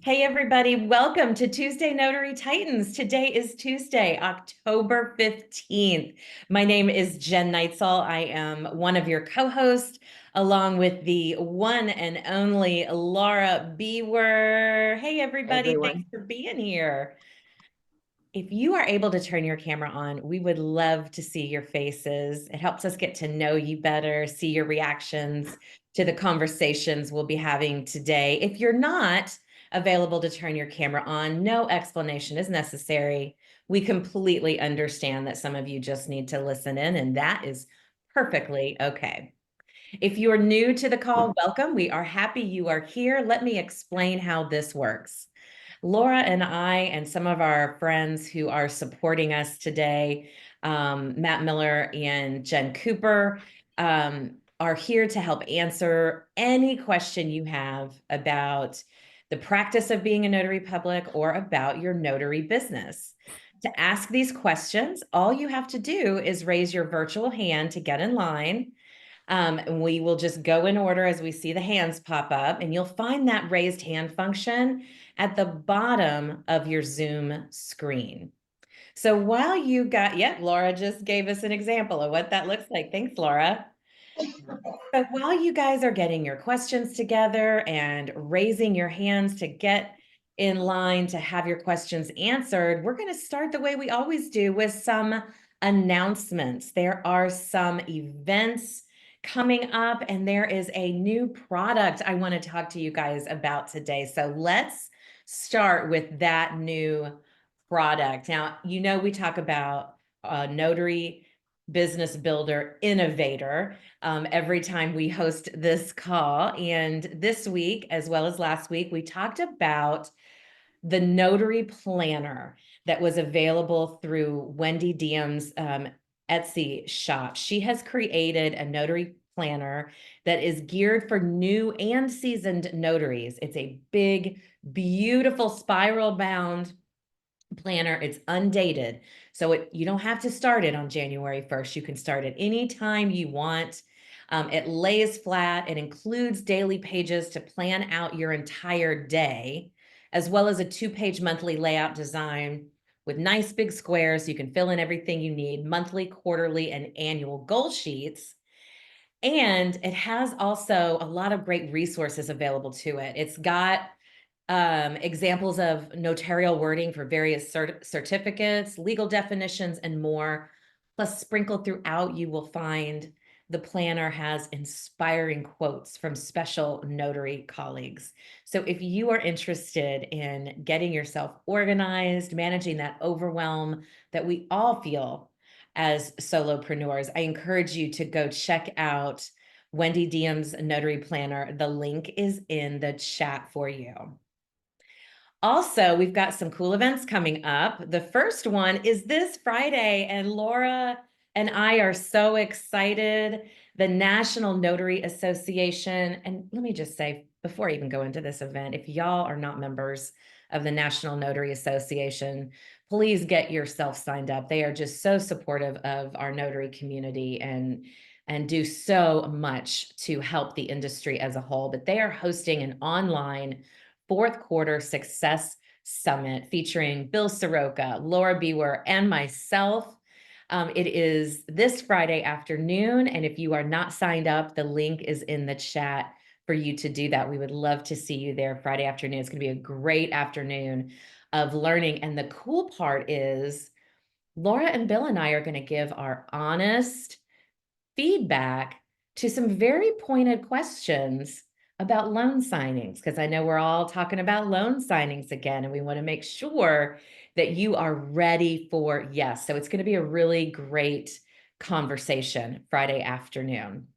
Hey, everybody, welcome to Tuesday Notary Titans. Today is Tuesday, October 15th. My name is Jen Neitzel. I am one of your co-hosts, along with the one and only Laura Biewer. Hey, everybody, thanks Everyone. for being here. If you are able to turn your camera on, we would love to see your faces. It helps us get to know you better, see your reactions to the conversations we'll be having today. If you're not available to turn your camera on, no explanation is necessary. We completely understand that some of you just need to listen in, and that is perfectly okay. If you're new to the call, welcome. We are happy you are here. Let me explain how this works. Laura and I and some of our friends who are supporting us today, Matt Miller and Jen Cooper, are here to help answer any question you have about the practice of being a notary public or about your notary business. To ask these questions, all you have to do is raise your virtual hand to get in line. And we will just go in order as we see the hands pop up, and you'll find that raised hand function at the bottom of your Zoom screen. So while you got, Laura just gave us an example of what that looks like. Thanks, Laura. But while you guys are getting your questions together and raising your hands to get in line to have your questions answered, we're going to start the way we always do with some announcements. There are some events coming up, and there is a new product I want to talk to you guys about today. So let's start with that new product. Now, we talk about Notary Business Builder Innovator every time we host this call. And this week, as well as last week, we talked about the Notary Planner that was available through Wendy Diem's Etsy shop. She has created a notary planner that is geared for new and seasoned notaries. It's a big, beautiful spiral bound planner. It's undated. So you don't have to start it on January 1st. You can start it anytime you want. It lays flat. It includes daily pages to plan out your entire day, as well as a 2-page monthly layout design with nice big squares so you can fill in everything you need, monthly, quarterly, and annual goal sheets. And it has also a lot of great resources available to it. It's got examples of notarial wording for various certificates, legal definitions, and more. Plus, sprinkled throughout, you will find the planner has inspiring quotes from special notary colleagues. So if you are interested in getting yourself organized, managing that overwhelm that we all feel as solopreneurs, I encourage you to go check out Wendy Diem's Notary Planner. The link is in the chat for you. Also, we've got some cool events coming up. The first one is this Friday, and Laura and I are so excited. The National Notary Association, and let me just say, before I even go into this event, if y'all are not members of the National Notary Association, please get yourself signed up. They are just so supportive of our notary community and do so much to help the industry as a whole. But they are hosting an online fourth quarter success summit featuring Bill Soroka, Laura Biewer, and myself. It is this Friday afternoon. And if you are not signed up, the link is in the chat for you to do that. We would love to see you there Friday afternoon. It's going to be a great afternoon of learning. And the cool part is Laura and Bill and I are going to give our honest feedback to some very pointed questions about loan signings, because I know we're all talking about loan signings again, and we want to make sure that you are ready for yes. So it's going to be a really great conversation Friday afternoon.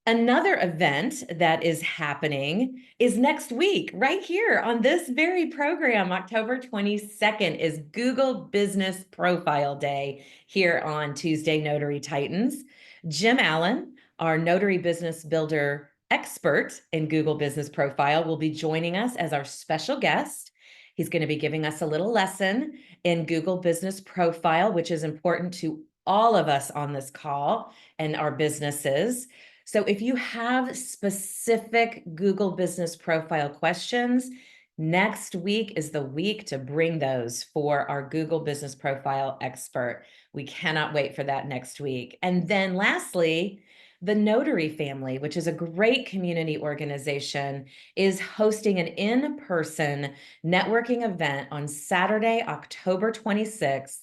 Another event that is happening is next week, right here on this very program. October 22nd is Google Business Profile Day here on Tuesday Notary Titans. Jim Allen, our notary business builder expert in Google Business Profile, will be joining us as our special guest. He's going to be giving us a little lesson in Google Business Profile, which is important to all of us on this call and our businesses. So if you have specific Google Business Profile questions, next week is the week to bring those for our Google Business Profile expert. We cannot wait for that next week. And then lastly, the Notary family, which is a great community organization, is hosting an in-person networking event on Saturday, October 26th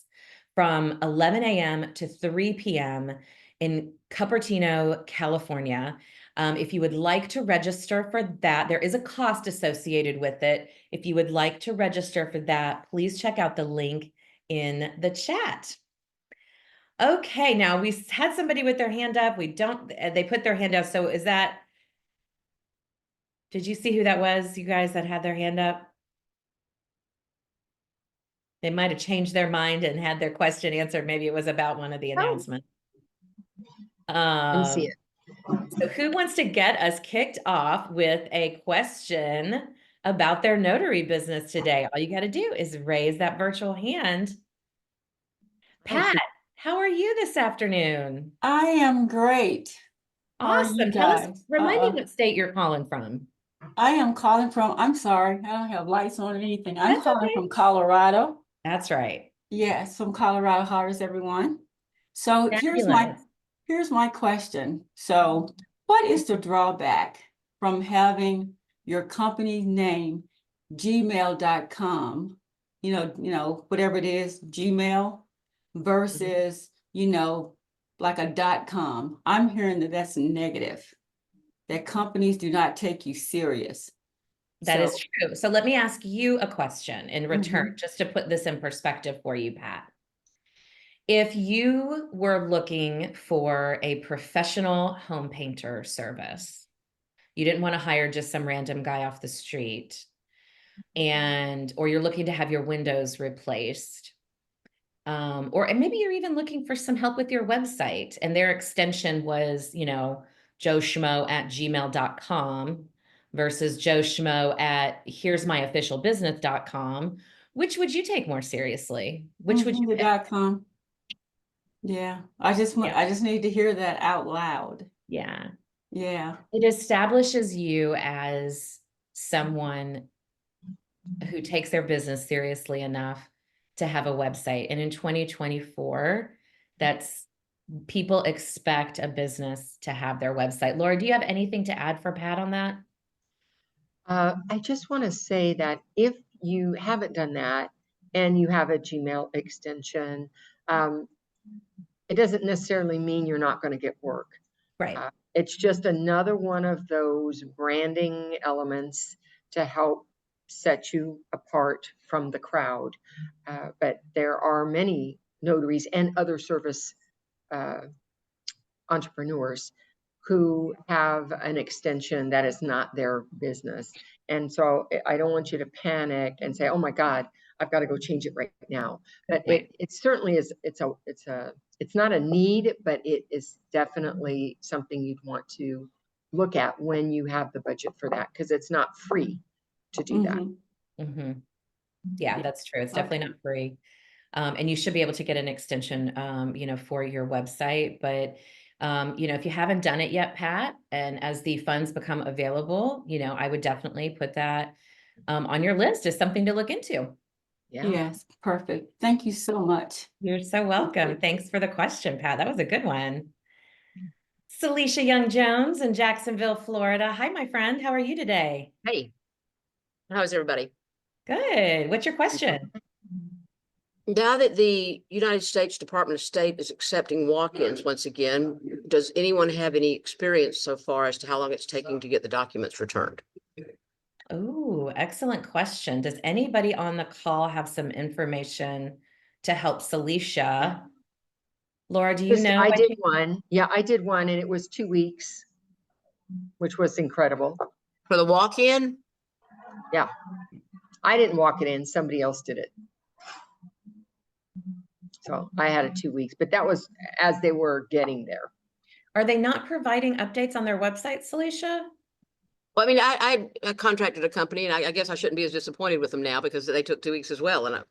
from 11 a.m. to 3 p.m. in Cupertino, California. If you would like to register for that, there is a cost associated with it. If you would like to register for that, please check out the link in the chat. Okay, now we had somebody with their hand up. They put their hand up. So did you see who that was, you guys, that had their hand up? They might have changed their mind and had their question answered. Maybe it was about one of the announcements. Didn't see it. So who wants to get us kicked off with a question about their notary business today? All you got to do is raise that virtual hand. Pat, how are you this afternoon? I am great. How are you Awesome. Tell us, guys? remind me what state you're calling from. I am calling from, I'm sorry, I don't have lights on or anything. I'm That's calling okay. from Colorado. That's right. Yes, from Colorado. How is everyone? So Fabulous. here's my question. So what is the drawback from having your company name gmail.com, whatever it is, Gmail versus, like a .com? I'm hearing that that's negative, that companies do not take you serious. That is true. So let me ask you a question in return, Mhm. just to put this in perspective for you, Pat. If you were looking for a professional home painter service, you didn't want to hire just some random guy off the street, or you're looking to have your windows replaced, or maybe you're even looking for some help with your website and their extension was, Joe Schmo at gmail.com versus Joe Schmo at here's my official business.com. Which would you take more seriously? Which would you pick? .com. Yeah, I just need to hear that out loud. Yeah. Yeah. It establishes you as someone who takes their business seriously enough to have a website. And in 2024, people expect a business to have their website. Laura, do you have anything to add for Pat on that? I just want to say that if you haven't done that and you have a Gmail extension, it doesn't necessarily mean you're not going to get work. Right. It's just another one of those branding elements to help set you apart from the crowd. But there are many notaries and other service entrepreneurs who have an extension that is not their business. And so I don't want you to panic and say, oh my God, I've got to go change it right now. But Right. it certainly is, it's not a need, but it is definitely something you'd want to look at when you have the budget for that, because it's not free to do that. Mm-hmm. Yeah, that's true. It's definitely not free. And you should be able to get an extension, for your website. But, if you haven't done it yet, Pat, and as the funds become available, I would definitely put that on your list as something to look into. Yeah. Yes, perfect. Thank you so much. You're so welcome. Thanks for the question, Pat. That was a good one. Celicia Young-Jones in Jacksonville, Florida. Hi, my friend. How are you today? Hey, how's everybody? Good. What's your question? Now that the United States Department of State is accepting walk-ins once again, does anyone have any experience so far as to how long it's taking to get the documents returned? Oh, excellent question. Does anybody on the call have some information to help Celicia? Laura, do you know? I did one. Yeah, I did one and it was 2 weeks, which was incredible. For the walk-in? Yeah. I didn't walk it in. Somebody else did it. So I had it 2 weeks, but that was as they were getting there. Are they not providing updates on their website, Celicia? Well, I mean, I contracted a company and I guess I shouldn't be as disappointed with them now because they took 2 weeks as well. And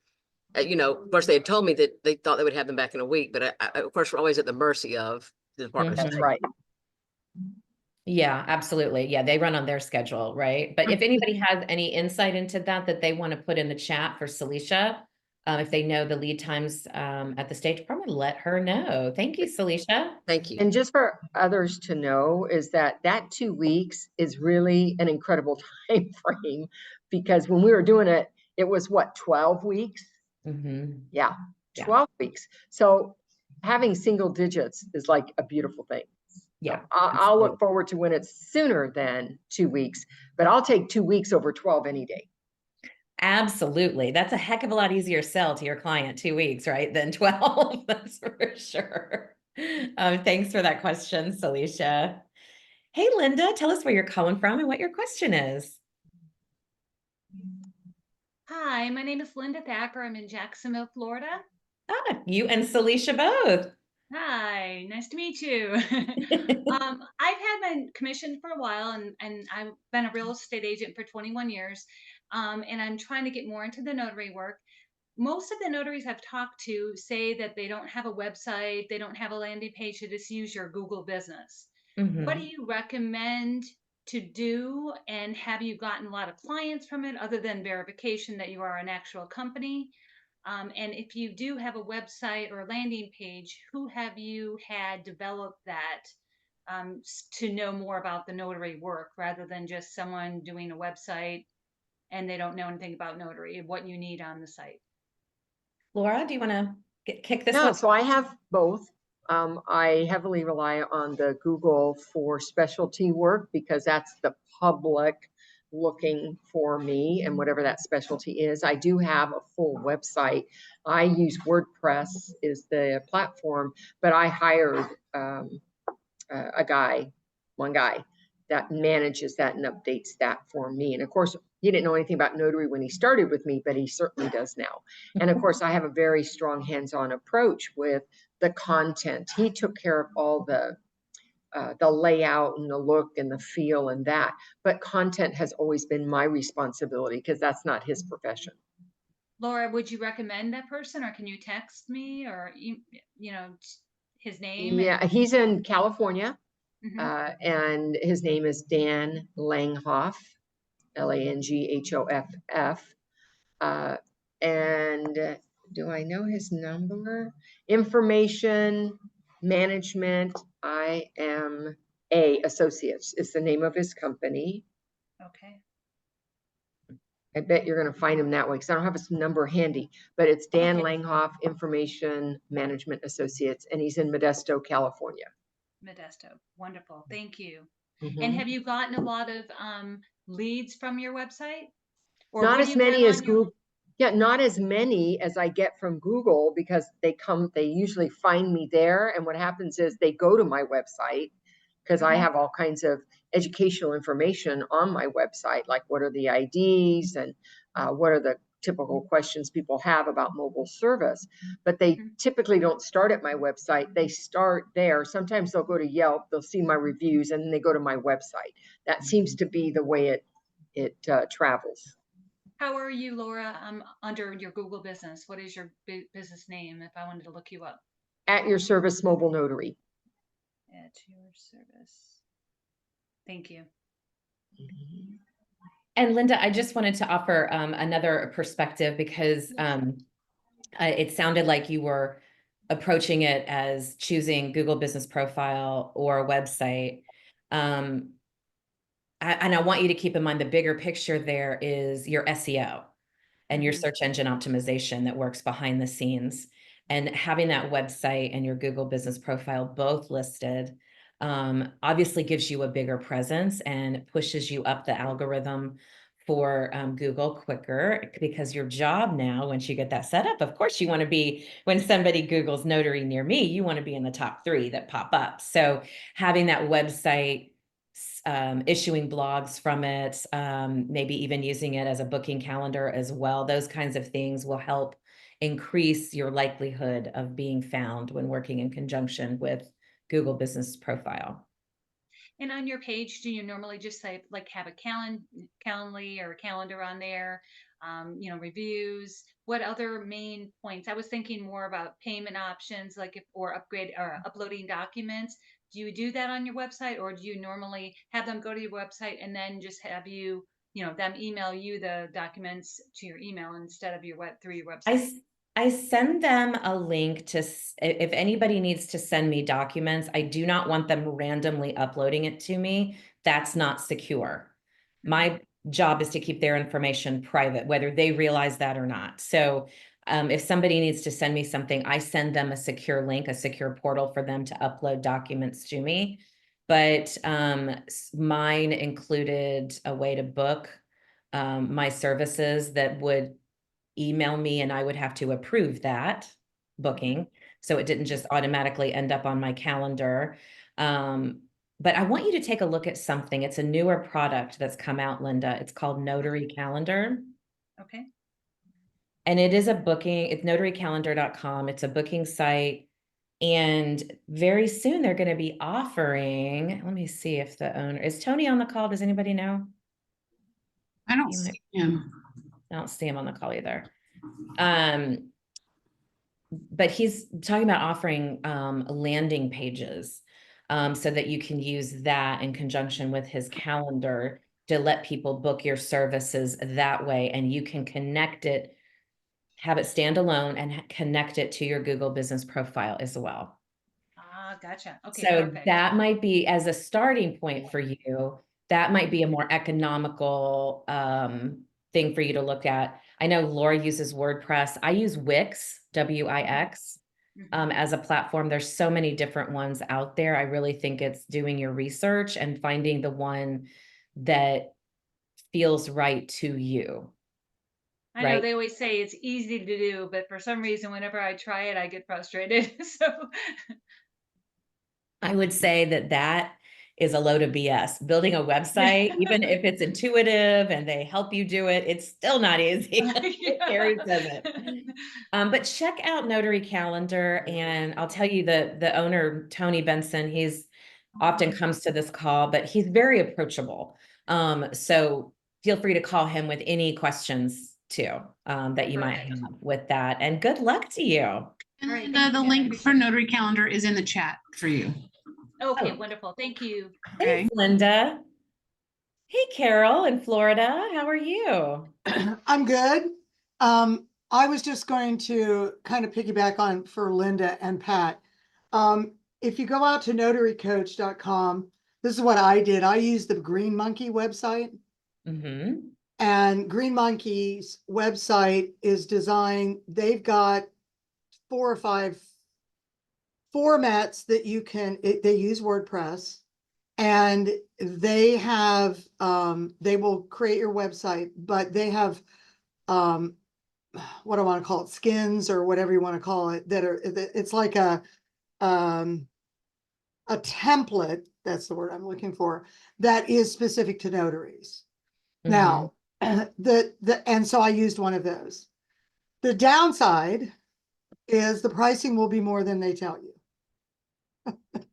of course they had told me that they thought they would have them back in a week, but of course we're always at the mercy of the Department of That's State. right. Yeah, absolutely. Yeah, they run on their schedule, right? But if anybody has any insight into that they want to put in the chat for Celicia, if they know the lead times at the state department, let her know. Thank you, Celicia. Thank you. And just for others to know is that that 2 weeks is really an incredible time frame, because when we were doing it, it was what, 12 weeks? Mhm. Yeah, Yeah. 12 weeks. So having single digits is like a beautiful thing. So Yeah, I'll look forward to when it's sooner than 2 weeks, but I'll take 2 weeks over 12 any day. Absolutely. That's a heck of a lot easier sell to your client 2 weeks, right? Than 12. That's for sure. Thanks for that question, Celicia. Hey, Linda, tell us where you're calling from and what your question is. Hi, my name is Linda Thacker. I'm in Jacksonville, Florida. You and Celicia both. Hi, nice to meet you. I've had my commission for a while, and I've been a real estate agent for 21 years, and I'm trying to get more into the notary work. Most of the notaries I've talked to say that they don't have a website, they don't have a landing page, to just use your Google business. What do Mhm. you recommend to do? And have you gotten a lot of clients from it other than verification that you are an actual company? And if you do have a website or a landing page, who have you had develop that to know more about the notary work rather than just someone doing a website and they don't know anything about notary, what you need on the site? Laura, do you want to kick this Yeah, one? so I have both. I heavily rely on the Google for specialty work because that's the public looking for me and whatever that specialty is. I do have a full website. I use WordPress is the platform, but I hired one guy that manages that and updates that for me. And of course, he didn't know anything about notary when he started with me, but he certainly does now. And of course, I have a very strong hands-on approach with the content. He took care of all the layout and the look and the feel and that, but content has always been my responsibility because that's not his profession. Laura, would you recommend that person, or can you text me, or his name? Yeah, And he's in California, Mhm. and his name is Dan Langhoff, Langhoff. And do I know his number? Information Management IMA Associates is the name of his company. Okay. I bet you're going to find him that way because I don't have his number handy, but it's Dan Okay. Langhoff Information Management Associates, and he's in Modesto, California. Modesto. Wonderful. Thank you. Mhm. And have you gotten a lot of leads from your website? Or Not what do as you have many as on your Google. Yeah, not as many as I get from Google because they usually find me there. And what happens is they go to my website because I Mhm. have all kinds of educational information on my website, like what are the IDs and what are the typical questions people have about mobile service. But they Mhm. typically don't start at my website. They start there. Sometimes they'll go to Yelp, they'll see my reviews, and then they go to my website. That seems to be the way it travels. How are you, Laura, under your Google business? What is your business name if I wanted to look you up? At your service, mobile notary. At your service. Thank you. And Linda, I just wanted to offer another perspective because it sounded like you were approaching it as choosing Google Business Profile or a website. And I want you to keep in mind the bigger picture there is your SEO and your Mhm. search engine optimization that works behind the scenes. And having that website and your Google Business Profile both listed obviously gives you a bigger presence and pushes you up the algorithm for Google quicker, because your job now, once you get that set up, of course, you want to be, when somebody Googles notary near me, you want to be in the top 3 that pop up. So having that website, issuing blogs from it, maybe even using it as a booking calendar as well. Those kinds of things will help increase your likelihood of being found when working in conjunction with Google Business Profile. And on your page, do you normally just say, like, have a Calendly or a calendar on there? Reviews. What other main points? I was thinking more about payment options, like if or upgrade or uploading documents. Do you do that on your website, or do you normally have them go to your website and then just have you, them email you the documents to your email instead of through your I, website? s- I send them a link to, if anybody needs to send me documents, I do not want them randomly uploading it to me. That's not secure. My job is to keep their information private, whether they realize that or not. So if somebody needs to send me something, I send them a secure link, a secure portal for them to upload documents to me. But mine included a way to book my services that would email me and I would have to approve that booking. So it didn't just automatically end up on my calendar. But I want you to take a look at something. It's a newer product that's come out, Linda. It's called Notary Calendar. Okay. And it is a booking, it's notarycalendar.com. It's a booking site. And very soon they're going to be offering, let me see if the owner, is Tony on the call? Does anybody know? I don't He see might- him. I don't see him on the call either. But he's talking about offering landing pages so that you can use that in conjunction with his calendar to let people book your services that way, and you can connect it, have it stand alone and connect it to your Google business profile as well. Ah, gotcha. Okay, So perfect. that might be, as a starting point for you, that might be a more economical thing for you to look at. I know Laura uses WordPress. I use Wix, W-I-X, as a platform. There's so many different ones out there. I really think it's doing your research and finding the one that feels right to you. I know Right? they always say it's easy to do, but for some reason, whenever I try it, I get frustrated. So, I would say that that is a load of BS. Building a website, even if it's intuitive and they help you do it, it's still not easy. Carrie says it. But check out Notary Calendar, and I'll tell you the owner, Tony Benson, he's often comes to this call, but he's very approachable. So feel free to call him with any questions too, that you might Perfect. have with that. And good luck to you. And All right, Linda, thank you, the Jen. I link for appreciate it. Notary Calendar is in the chat for you. Okay, Oh. wonderful. Thank you. Okay. Thanks, Linda. Hey, Carol in Florida, how are you? I'm good. I was just going to kind of piggyback on for Linda and Pat. If you go out to notarycoach.com, this is what I did. I used the Green Monkey website, Mm-hmm. and Green Monkey's website is designed, they've got 4 or 5 formats that you can, they use WordPress, and they have, they will create your website, but they have, what do I want to call it, skins or whatever you want to call it, that are, it's like a template, that's the word I'm looking for, that is specific to notaries. Now, and so I used one of those. The downside is the pricing will be more than they tell you.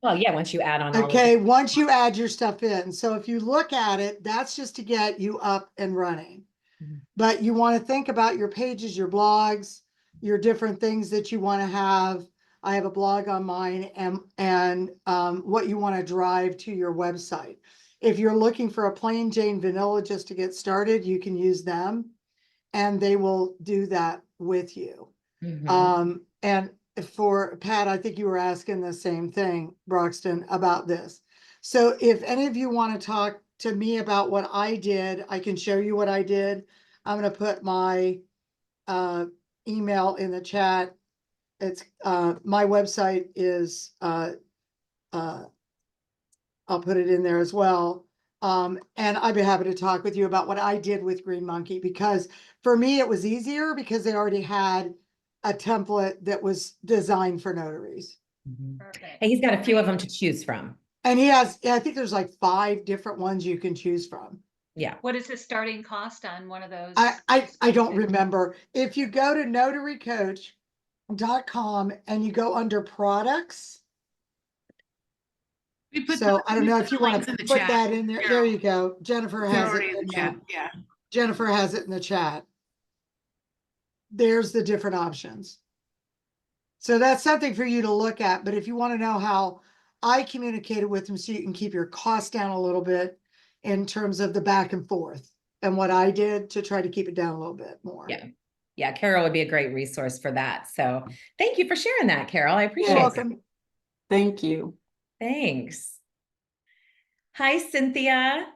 Well, yeah, once you add on all of Okay, it. once you add your stuff in. So if you look at it, that's just to get you up and running. Mhm. But you want to think about your pages, your blogs, your different things that you want to have. I have a blog on mine, and what you want to drive to your website. If you're looking for a plain Jane vanilla just to get started, you can use them, and they will do that with you. And for Pat, I think you were asking the same thing, Broxton, about this. So if any of you want to talk to me about what I did, I can show you what I did. I'm going to put my email in the chat. It's my website is I'll put it in there as well. And I'd be happy to talk with you about what I did with Green Monkey, because for me, it was easier because they already had a template that was designed for notaries. Perfect. Hey, he's got a few of them to choose from. And he has, I think there's like 5 different ones you can choose from. Yeah. What is the starting cost on one of those? I don't remember. If you go to notarycoach.com and you go under products, We put so I don't know put if you the want links to in the put chat. that in there. There Carol. you go. Jennifer They're has it already in in the there. chat. Yeah. Jennifer has it in the chat. There's the different options. So that's something for you to look at. But if you want to know how I communicated with them so you can keep your costs down a little bit in terms of the back and forth and what I did to try to keep it down a little bit more. Yeah. Yeah, Carol would be a great resource for that. So thank you for sharing that, Carol. I You're appreciate it. welcome. Thank you. Thanks. Hi, Cynthia.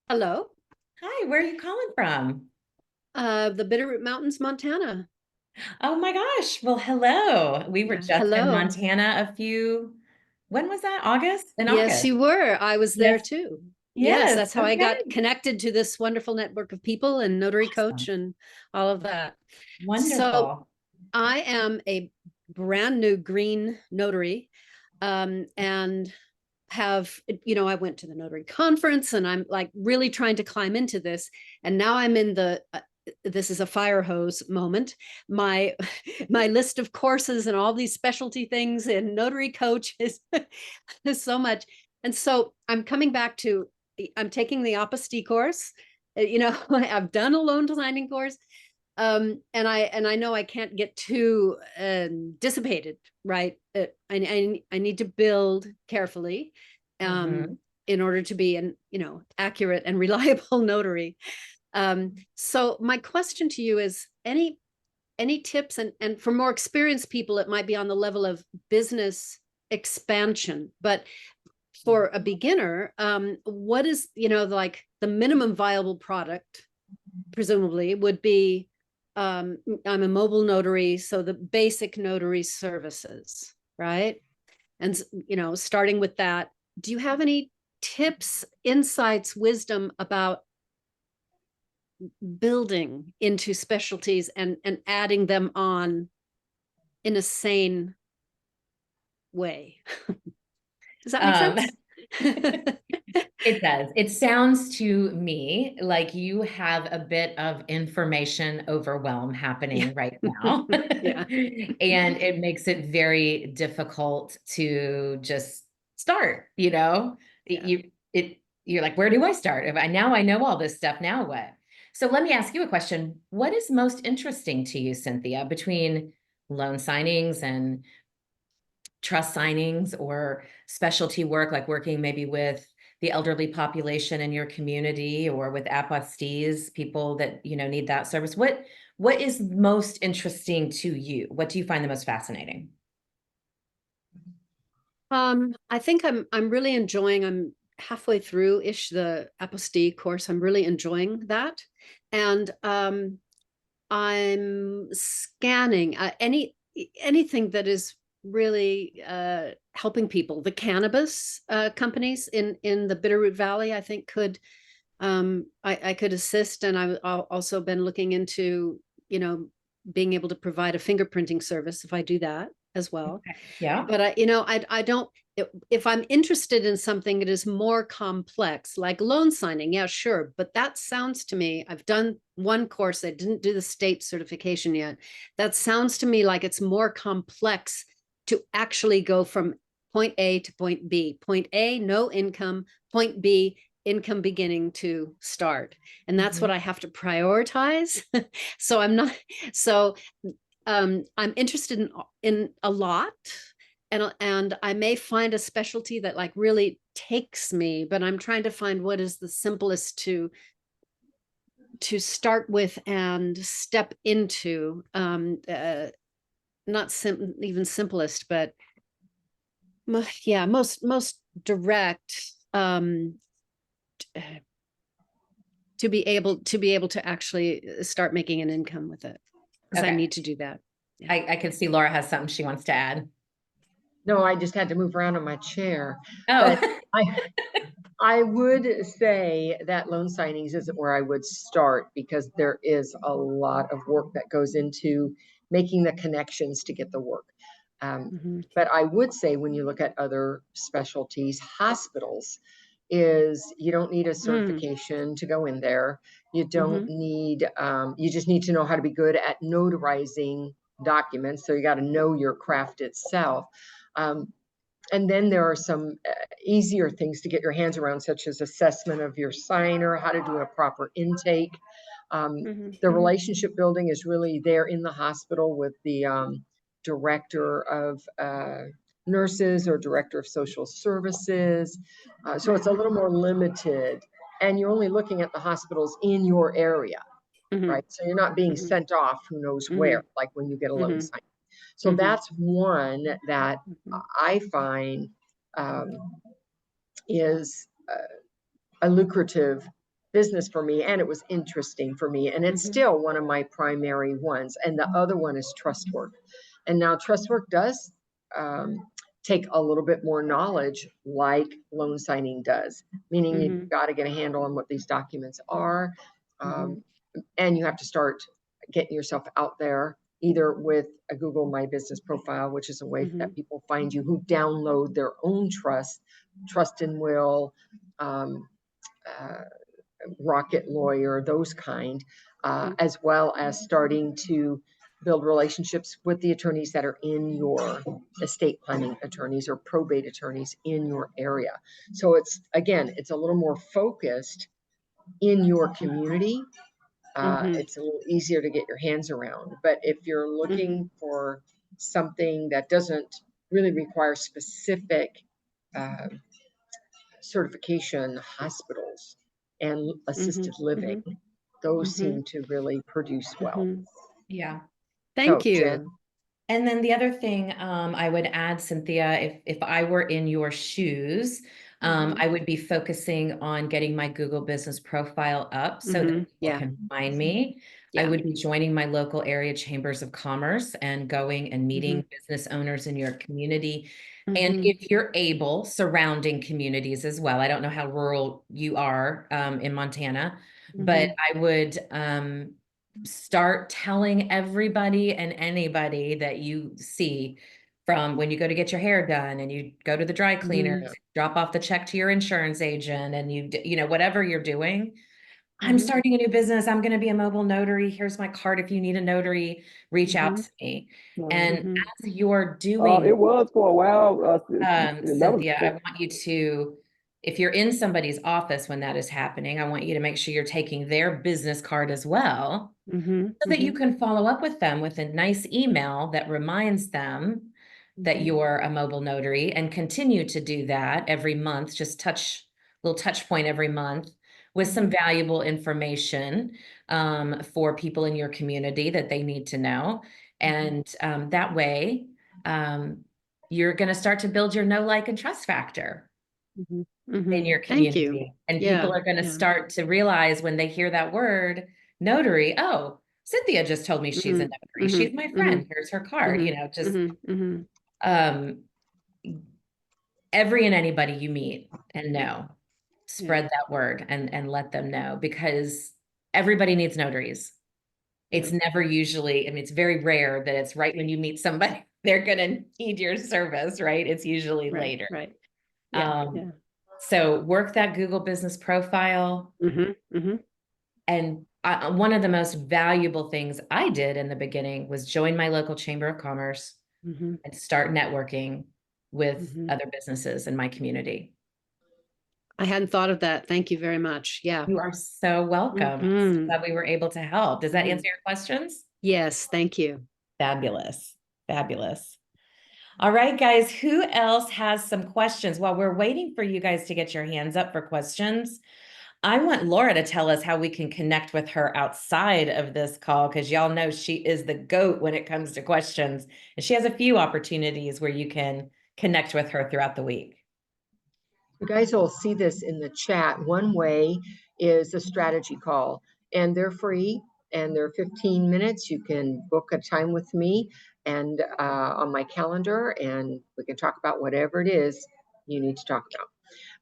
Hello, Hi, where are you calling from? the Bitterroot Mountains, Montana. Oh my gosh. Well, hello. We were Yeah, just in hello. Montana when was that? August? In Yes, August. you were. I was there Yes. too. Yes, That's how I got okay. connected to this wonderful network of people and Notary Coach Awesome. and all of that. So Wonderful. I am a brand new green notary, and have, I went to the notary conference and I'm like really trying to climb into this. And now I'm in this is a fire hose moment. My my list of courses and all these specialty things in Notary Coach is so much. And so I'm coming back to, I'm taking the apostille course. I've done a loan signing course. And I know I can't get too dissipated, right? I need to build carefully Mhm. in order to be an accurate and reliable notary. So my question to you is any tips, and for more experienced people it might be on the level of business expansion, but for a beginner, what is like the minimum viable product presumably would be, I'm a mobile notary, so the basic notary services, right? And starting with that, do you have any tips, insights, wisdom about building into specialties and adding them on in a sane way? Does that make sense? It does. It sounds to me like you have a bit of information overwhelm happening right now. Yeah. And it makes it very difficult to just start, Yeah. You're like, where do I start? If I know all this stuff, now what? So let me ask you a question. What is most interesting to you, Cynthia, between loan signings and trust signings or specialty work, like working maybe with the elderly population in your community or with apostilles, people that, need that service? What is most interesting to you? What do you find the most fascinating? I think I'm really enjoying, I'm halfway through ish the apostille course. I'm really enjoying that. And I'm scanning anything that is really helping people. The cannabis companies in the Bitterroot Valley, I think I could assist. And I've also been looking into, being able to provide a fingerprinting service if I do that as well. Okay. Yeah. But I don't, if I'm interested in something that is more complex, like loan signing, yeah, sure. But that sounds to me, I've done one course, I didn't do the state certification yet. That sounds to me like it's more complex to actually go from point A to point B. Point A, no income. Point B, income beginning to start. And that's what I have to prioritize. So I'm interested in a lot, and I may find a specialty that like really takes me, but I'm trying to find what is the simplest to start with and step into. Not even simplest, but yeah, most direct, to be able to actually start making an income with it, because I Okay. need to do that. Yeah. I can see Laura has something she wants to add. No, I just had to move around in my chair. Oh, But I would say that loan signings isn't where I would start, because there is a lot of work that goes into making the connections to get the work. But I would say when you look at other specialties, hospitals, is you don't need a certification to go in there. You don't need, you just need to know how to be good at notarizing documents. So you got to know your craft itself. And then there are some easier things to get your hands around, such as assessment of your signer, how to do a proper intake. The relationship building is really there in the hospital with the director of nurses or director of social services. So it's a little more limited, and you're only looking at the hospitals in your area, Mhm. right? So you're not being Mhm. sent off who knows where, like when you get a loan Mhm. sign. So Mhm. that's one that Mhm. I find is a lucrative business for me, and it was interesting for me, and it's Mhm. still one of my primary ones. And the other one is trust work. And now trust work does take a little bit more knowledge, like loan signing does, meaning you've Mhm. got to get a handle on what these documents are, Mhm. and you have to start getting yourself out there, either with a Google My Business profile, which is a way Mhm. that people find you who download their own trust and will, uh, Rocket Lawyer, those kind, as well as starting to build relationships with the attorneys that are in your estate planning attorneys or probate attorneys in your area. So it's, again, it's a little more focused in your community. Mhm. It's a little easier to get your hands around. But if you're looking for something that doesn't really require specific uh, certification, hospitals and assisted Mhm. living, those Mhm. seem to really produce well. Mhm. Yeah. Thank So, you. Jen, And then the other thing I would add, Cynthia, if I were in your shoes, Mhm. I would be focusing on getting my Google business profile up so that people Yeah. can find me. I Yeah. would be joining my local area chambers of commerce and going and meeting business owners in your community. And Mhm. if you're able, surrounding communities as well. I don't know how rural you are in Montana, but Mhm. I would start telling everybody and anybody that you see, from when you go to get your hair done and you go to the dry cleaners, Mhm. drop off the check to your insurance agent, and you know, whatever you're doing. I'm Mhm. starting a new business. I'm going to be a mobile notary. Here's my card. If you need a notary, reach out Mhm. to me. And Mhm. as you're It doing, was for a while. That was Cynthia, I want you to, if you're in somebody's office when that is happening, I want you to make sure you're taking their business card as well, Mhm. so that you Mhm. can follow up with them with a nice email that reminds them that Mhm. you're a mobile notary, and continue to do that every month. Just little touch point every month with some valuable information for people in your community that they need to know. And that way, you're going to start to build your know, like, and trust factor Mhm. in Mhm. your Thank you. community. And people Yeah. are going to Yeah. start to realize when they hear that word notary, oh, Cynthia just told me she's a Mhm. notary. She's Mhm. my friend. Mhm. Here's her card. You Mhm. know, just Mhm. Mhm. um, every and anybody you meet and know, Yeah. spread that word and let them know, because everybody needs notaries. Yeah. It's never usually, I mean, it's very rare that it's right when you meet somebody, they're going to need your service, right? It's usually Right. later. Right. Yeah. Um, Yeah. so work that Google business profile. Mhm. Mhm. And one of the most valuable things I did in the beginning was join my local chamber of commerce Mhm. and start networking with Mhm. other businesses in my community. I hadn't thought of that. Thank you very much. Yeah. You are so welcome. I'm so Mhm. glad we were able to help. Does that Mhm. answer your questions? Yes. Thank you. Fabulous. Fabulous. All right, guys, who else has some questions? While we're waiting for you guys to get your hands up for questions, I want Laura to tell us how we can connect with her outside of this call, because y'all know she is the GOAT when it comes to questions. And she has a few opportunities where you can connect with her throughout the week. you guys will see this in the chat. One way is a strategy call, and they're free and they're 15 minutes. You can book a time with me and on my calendar, and we can talk about whatever it is you need to talk about.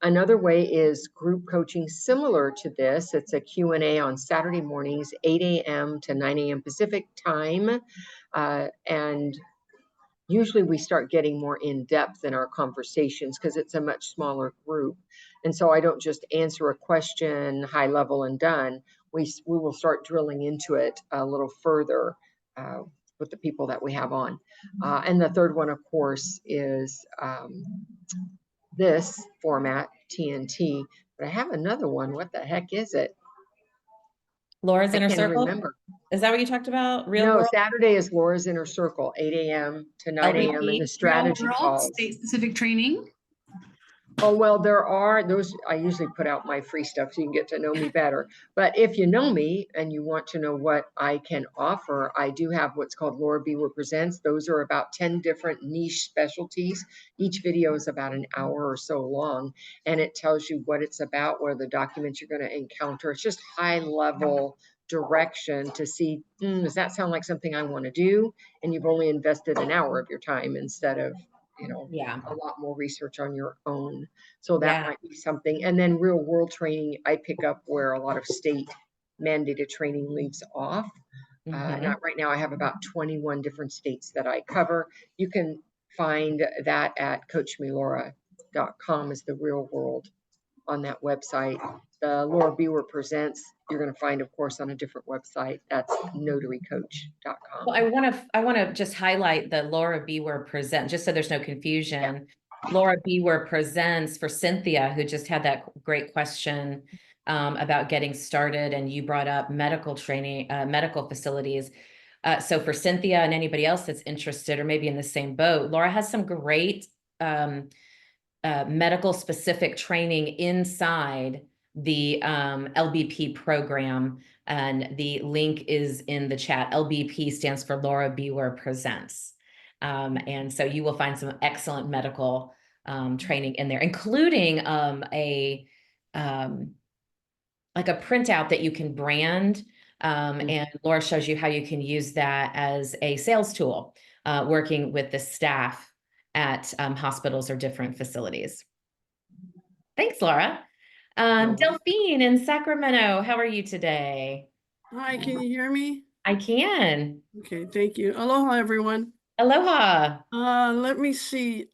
Another way is group coaching, similar to this. It's a Q&A on Saturday mornings, 8 a.m. to 9 a.m. Pacific time. And usually we start getting more in depth in our conversations because it's a much smaller group. And so I don't just answer a question high level and done. We will start drilling into it a little further with the people that we have on. And the third one, of course, is this format, TNT. But I have another one. What the heck is it? Laura's I Inner can't Circle. remember. Is that what you talked about? Real No, world? Saturday is Laura's Inner Circle, 8 a.m. to 9 a.m. in the LBP? strategy Real world, calls. state-specific training. Oh, well, there are those. I usually put out my free stuff so you can get to know me better. But if you know me and you want to know what I can offer, I do have what's called Laura Biewer Presents. Those are about 10 different niche specialties. Each video is about an hour or so long, and it tells you what it's about, what are the documents you're going to encounter. It's just high level direction to see, does that sound like something I want to do? And you've only invested an hour of your time instead of, Yeah. a lot more research on your own. So that Yeah. might be something. And then real world training, I pick up where a lot of state mandated training leaves off. Mhm. Right now I have about 21 different states that I cover. You can find that at coachmelora.com is the real world on that website. The Laura Biewer Presents, you're going to find, of course, on a different website. That's notarycoach.com. Well, I want to just highlight the Laura Biewer present, just so there's no confusion. Laura Biewer presents for Cynthia, who just had that great question about getting started, and you brought up medical training, medical facilities. So for Cynthia and anybody else that's interested or maybe in the same boat, Laura has some great medical specific training inside the LBP program. And the link is in the chat. LBP stands for Laura Biewer Presents. And so you will find some excellent medical training in there, including like a printout that you can brand. And Laura shows you how you can use that as a sales tool, working with the staff at hospitals or different facilities. Thanks, Laura. Delphine in Sacramento, how are you today? Hi, can you hear me? I can. Okay, thank you. Aloha, everyone. Aloha. Let me see.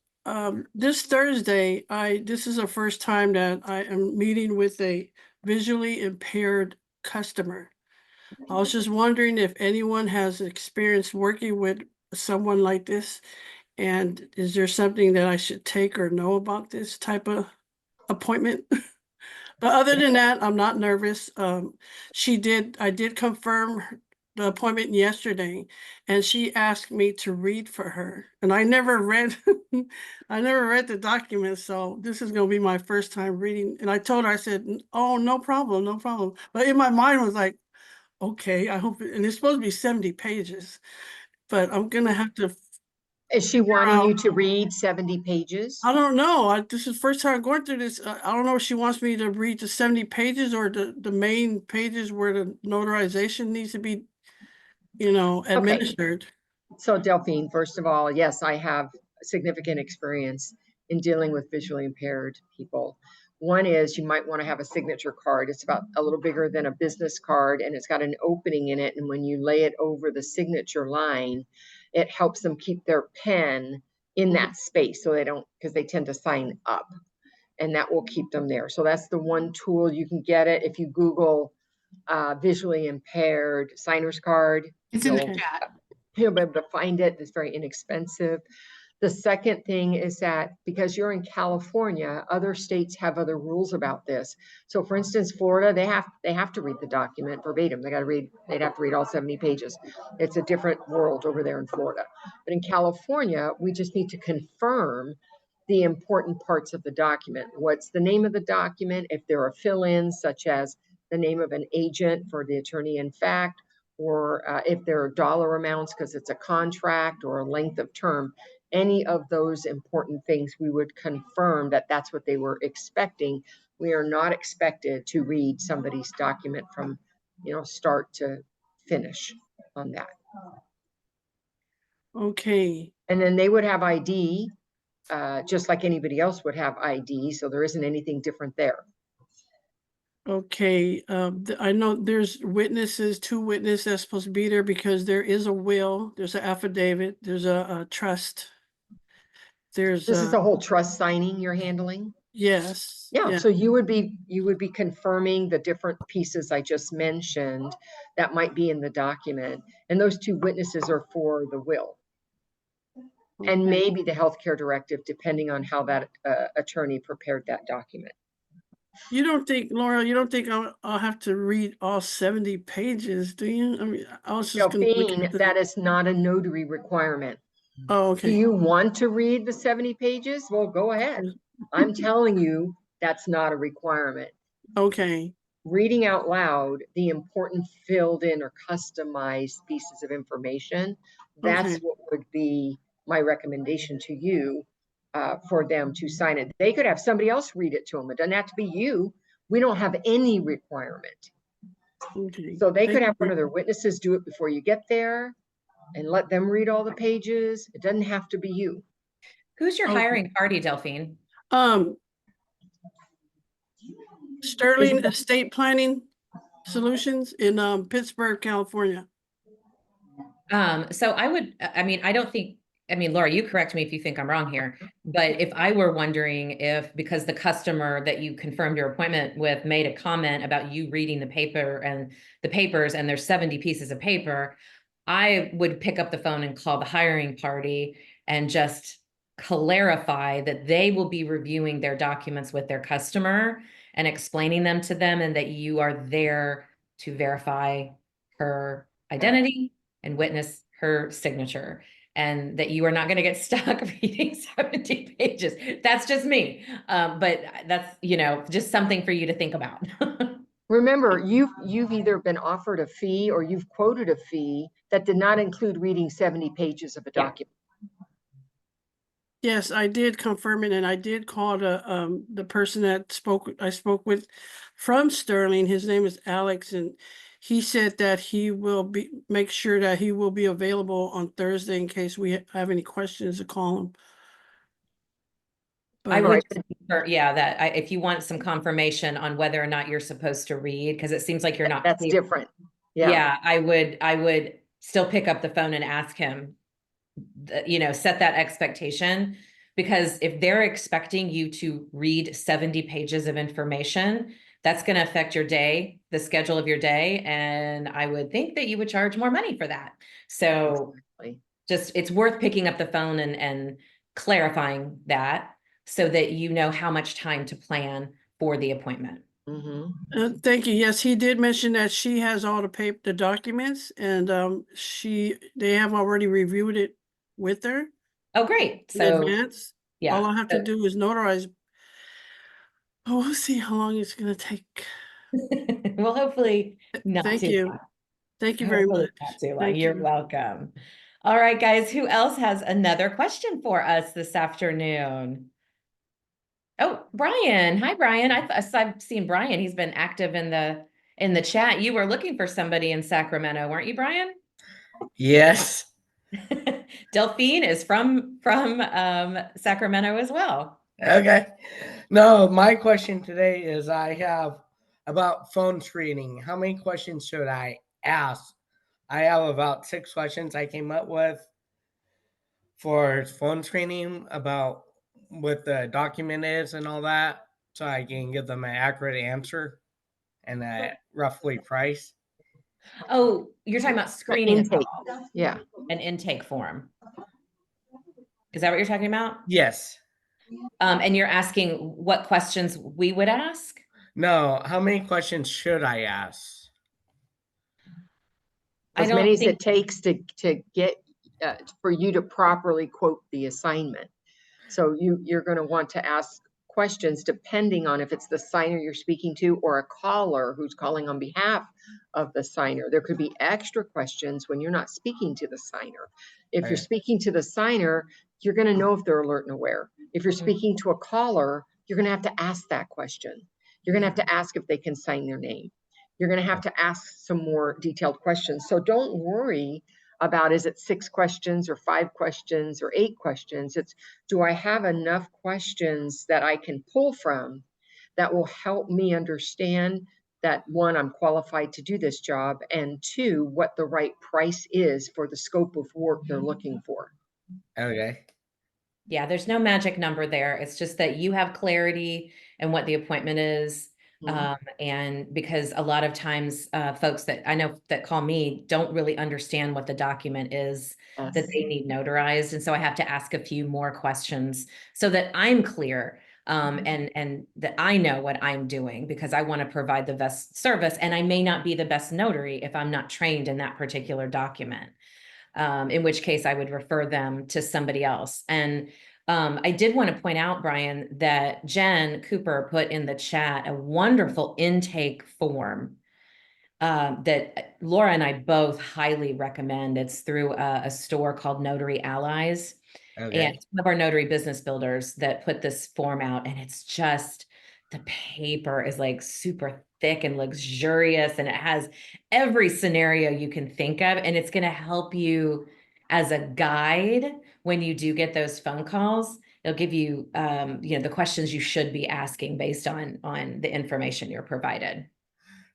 This Thursday, this is the first time that I am meeting with a visually impaired customer. I was just wondering if anyone has experience working with someone like this, and is there something that I should take or know about this type of appointment? But other than that, I'm not nervous. I did confirm the appointment yesterday, and she asked me to read for her. And I never read, I never read the document, so this is gonna be my first time reading. And I told her, I said, "Oh, no problem, no problem." But in my mind was like, okay, I hope, and it's supposed to be 70 pages, but I'm gonna have to. Is she wanting you to read 70 pages? I don't know. This is the first time going through this. I don't know if she wants me to read the 70 pages or the main pages where the notarization needs to be, administered. So Delphine, first of all, yes, I have significant experience in dealing with visually impaired people. One is you might want to have a signature card. It's about a little bigger than a business card, and it's got an opening in it. And when you lay it over the signature line, it helps them keep their pen in that space so they don't, because they tend to sign up, and that will keep them there. So that's the one tool. You can get it if you Google visually impaired signer's card. It's in the chat. You'll be able to find it. It's very inexpensive. The second thing is that because you're in California, other states have other rules about this. So for instance, Florida, they have to read the document verbatim. They'd have to read all 70 pages. It's a different world over there in Florida. But in California, we just need to confirm the important parts of the document. What's the name of the document? If there are fill-ins, such as the name of an agent for the attorney in fact, or if there are dollar amounts because it's a contract or a length of term, any of those important things, we would confirm that that's what they were expecting. We are not expected to read somebody's document from, start to finish on that. Okay. And then they would have ID, just like anybody else would have ID. So there isn't anything different there. Okay. I know there's two witnesses that's supposed to be there because there is a will, there's an affidavit, there's a trust. This is a whole trust signing you're handling? Yes. Yeah, so you would be confirming the different pieces I just mentioned that might be in the document. And those two witnesses are for the will. And maybe the healthcare directive, depending on how that attorney prepared that document. You don't think, Laura, you don't think I'll have to read all 70 pages, do you? I mean, I was just gonna look Delphine, at the, that is not a notary requirement. oh, Do okay. you want to read the 70 pages? Well, go ahead. I'm telling you, that's not a requirement. Okay, Reading out loud the important filled in or customized pieces of information, that's okay, what would be my recommendation to you for them to sign it. They could have somebody else read it to them. It doesn't have to be you. We don't have any requirement. okay. So they could Thank have one you. of their witnesses do it before you get there and let them read all the pages. It doesn't have to be you. Who's your Okay. hiring party, Delphine? Sterling Estate Planning Solutions in Pittsburgh, California. So I mean, I don't think, I mean, Laura, you correct me if you think I'm wrong here, but if I were wondering if, because the customer that you confirmed your appointment with made a comment about you reading the paper and the papers, and there's 70 pieces of paper, I would pick up the phone and call the hiring party and just clarify that they will be reviewing their documents with their customer and explaining them to them, and that you are there to verify her identity and witness her signature, and that you are not going to get stuck reading 70 pages. That's just me. But that's, just something for you to think about. Remember, you've either been offered a fee or you've quoted a fee that did not include reading 70 pages of a Yeah. document. Yes, I did confirm it, and I did call the person that I spoke with from Sterling. His name is Alex, and he said that he will make sure that he will be available on Thursday in case we have any questions to call him. I But would, if you want some confirmation on whether or not you're supposed to read, because it seems like you're not That's clear. different. Yeah. Yeah, I would still pick up the phone and ask him, set that expectation, because if they're expecting you to read 70 pages of information, that's going to affect your day, the schedule of your day. And I would think that you would charge more money for that. So Exactly. just, it's worth picking up the phone and clarifying that, so that you know how much time to plan for the appointment. Mm-hmm. thank you. Yes, he did mention that she has all the documents, and they have already reviewed it with her Oh, great. in So advance. yeah. All I have to do is notarize. Oh, we'll see how long it's gonna take. Well, hopefully not Thank too you. long. Thank you very Hopefully much. not too long. Thank You're you. welcome. All right, guys, who else has another question for us this afternoon? Oh, Brian. Hi, Brian. I've seen Brian. He's been active in the chat. You were looking for somebody in Sacramento, weren't you, Brian? Yes. Delphine is from Sacramento as well. Okay. No, my question today is I have about phone screening. How many questions should I ask? I have about 6 questions I came up with for phone screening about what the document is and all that, so I can give them an accurate answer and a roughly price. Oh, you're talking about screening Intake. Yeah. an intake form. Is that what you're talking about? Yes. And you're asking what questions we would ask? No, how many questions should I ask? As many as it takes to get for you to properly quote the assignment. So you're going to want to ask questions depending on if it's the signer you're speaking to or a caller who's calling on behalf of the signer. There could be extra questions when you're not speaking to the signer. If you're speaking to the signer, you're going to know if they're alert and aware. If you're speaking to a caller, you're going to have to ask that question. You're going to have to ask if they can sign their name. You're going to have to ask some more detailed questions. So don't worry about, is it 6 questions or 5 questions or 8 questions? It's, do I have enough questions that I can pull from that will help me understand that, 1, I'm qualified to do this job, and 2, what the right price is for the scope of work they're looking for. Okay. Yeah, there's no magic number there. It's just that you have clarity and what the appointment is. And because a lot of times folks that I know that call me don't really understand what the document is that they need notarized. And so I have to ask a few more questions so that I'm clear and that I know what I'm doing because I want to provide the best service, and I may not be the best notary if I'm not trained in that particular document. In which case I would refer them to somebody else. And I did want to point out, Brian, that Jen Cooper put in the chat a wonderful intake form that Laura and I both highly recommend. It's through a store called Notary Allies. Okay. And it's one of our notary business builders that put this form out, and it's just, the paper is like super thick and luxurious, and it has every scenario you can think of, and it's going to help you as a guide when you do get those phone calls. It'll give you, the questions you should be asking based on the information you're provided.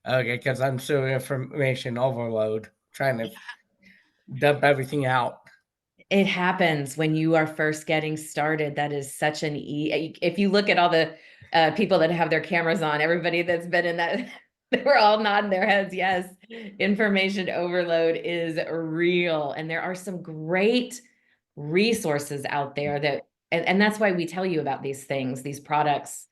Okay, because I'm so information overload, trying to dump everything out. It happens when you are first getting started. That is such an if you look at all the people that have their cameras on, everybody that's been in that, they were all nodding their heads. Yes, information overload is real. And there are some great resources out there that, and that's why we tell you about these things, these products,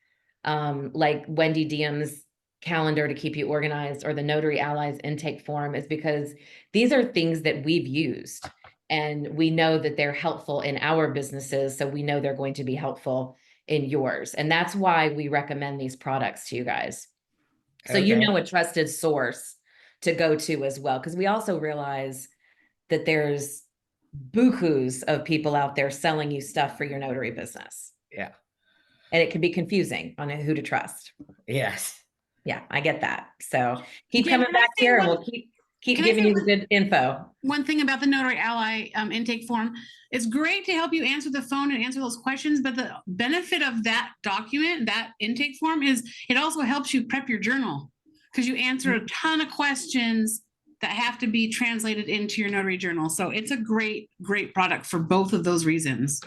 like Wendy Diem's calendar to keep you organized, or the Notary Allies intake form, is because these are things that we've used. And we know that they're helpful in our businesses, so we know they're going to be helpful in yours. And that's why we recommend these products to you guys. So you Okay. know a trusted source to go to as well, because we also realize that there's bukus of people out there selling you stuff for your notary business. Yeah. And it can be confusing on who to trust. Yes. Yeah, I get that. So keep Yeah, coming can I back say here, and one- we'll keep can I giving say you the one- good info. One thing about the Notary Ally intake form, it's great to help you answer the phone and answer those questions, but the benefit of that document, that intake form, is it also helps you prep your journal, because you answer a ton of questions that have to be translated into your notary journal. So it's a great, great product for both of those reasons.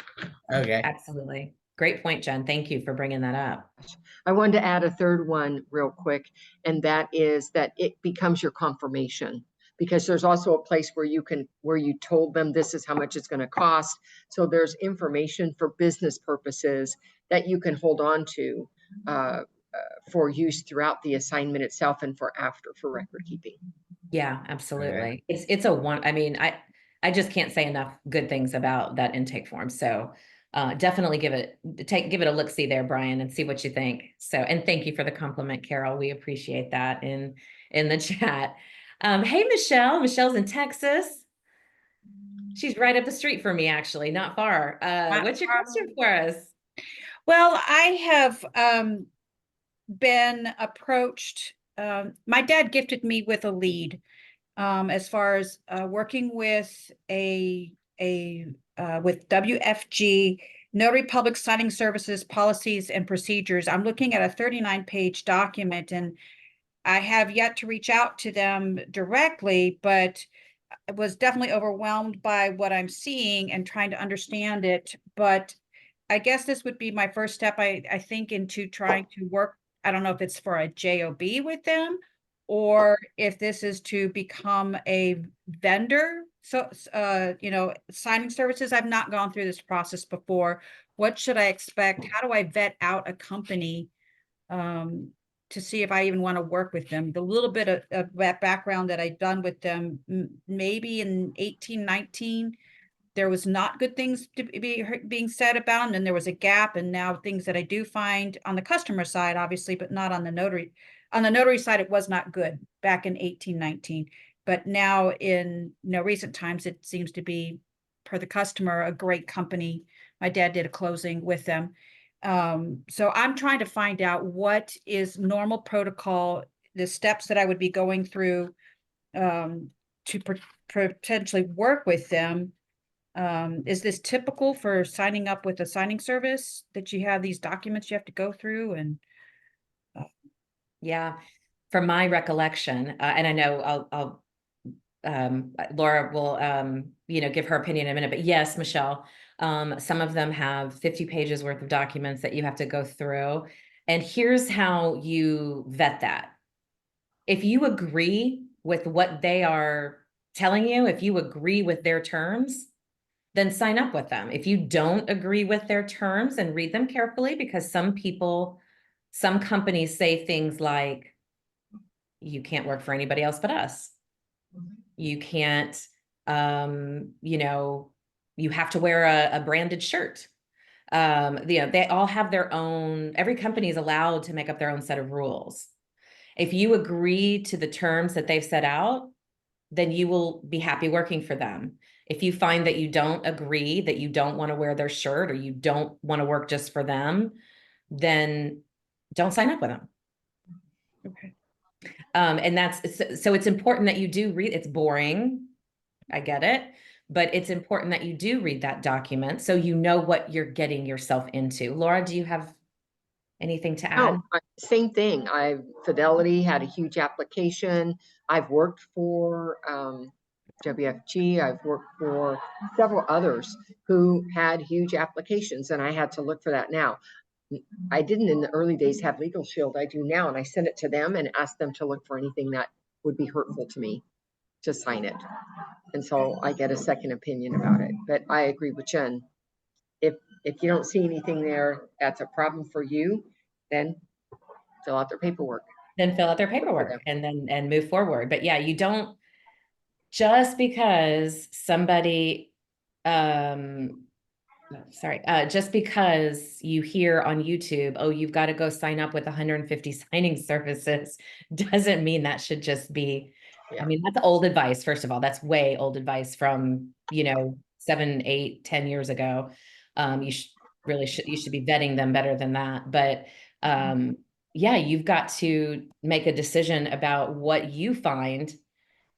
Okay. Absolutely. Great point, Jen. Thank you for bringing that up. I wanted to add a third one real quick, and that is that it becomes your confirmation, because there's also a place where you told them this is how much it's going to cost. So there's information for business purposes that you can hold on to for use throughout the assignment itself and for record keeping. Yeah, absolutely. It's a one, I mean, I just can't say enough good things about that intake form. So definitely give it a look-see there, Brian, and see what you think. So, and thank you for the compliment, Carol. We appreciate that in the chat. Hey, Michelle. Michelle's in Texas. She's right up the street from me, actually, not far. What's your question for us? Well, I have been approached. My dad gifted me with a lead as far as working with with WFG, Notary Public Signing Services Policies and Procedures. I'm looking at a 39-page document, and I have yet to reach out to them directly, but I was definitely overwhelmed by what I'm seeing and trying to understand it. But I guess this would be my first step, I think, into trying to work. I don't know if it's for a JOB with them, or if this is to become a vendor. So, signing services, I've not gone through this process before. What should I expect? How do I vet out a company to see if I even want to work with them? The little bit of that background that I've done with them, maybe in 1819, there was not good things to be being said about, and then there was a gap, and now things that I do find on the customer side, obviously, but not on the notary. On the notary side, it was not good back in 1819, but now in recent times, it seems to be, per the customer, a great company. My dad did a closing with them. So I'm trying to find out what is normal protocol, the steps that I would be going through to potentially work with them. Is this typical for signing up with a signing service, that you have these documents you have to go through? And Yeah, from my recollection, and I know Laura will, give her opinion in a minute, but yes, Michelle, some of them have 50 pages worth of documents that you have to go through. And here's how you vet that. If you agree with what they are telling you, if you agree with their terms, then sign up with them. If you don't agree with their terms, and read them carefully, because some companies say things like, you can't work for anybody else but us. You can't, you know, you have to wear a branded shirt. They all have their own, every company is allowed to make up their own set of rules. If you agree to the terms that they've set out, then you will be happy working for them. If you find that you don't agree, that you don't want to wear their shirt, or you don't want to work just for them, then don't sign up with them. Okay. And so it's important that you do read. It's boring, I get it, but it's important that you do read that document so you know what you're getting yourself into. Laura, do you have anything to add? Oh, same thing. Fidelity had a huge application. I've worked for WFG. I've worked for several others who had huge applications, and I had to look for that now. I didn't in the early days have Legal Shield. I do now, and I send it to them and ask them to look for anything that would be hurtful to me to sign it. And so I get a second opinion about it. But I agree with Jen. If you don't see anything there that's a problem for you, then fill out their paperwork. Then fill out their paperwork and move forward. But yeah, you don't, just because somebody, just because you hear on YouTube, oh, you've got to go sign up with 150 signing services, doesn't mean that should just be, I mean, that's old advice. First of all, that's way old advice from, 7, 8, 10 years ago. You should be vetting them better than that. But yeah, you've got to make a decision about what you find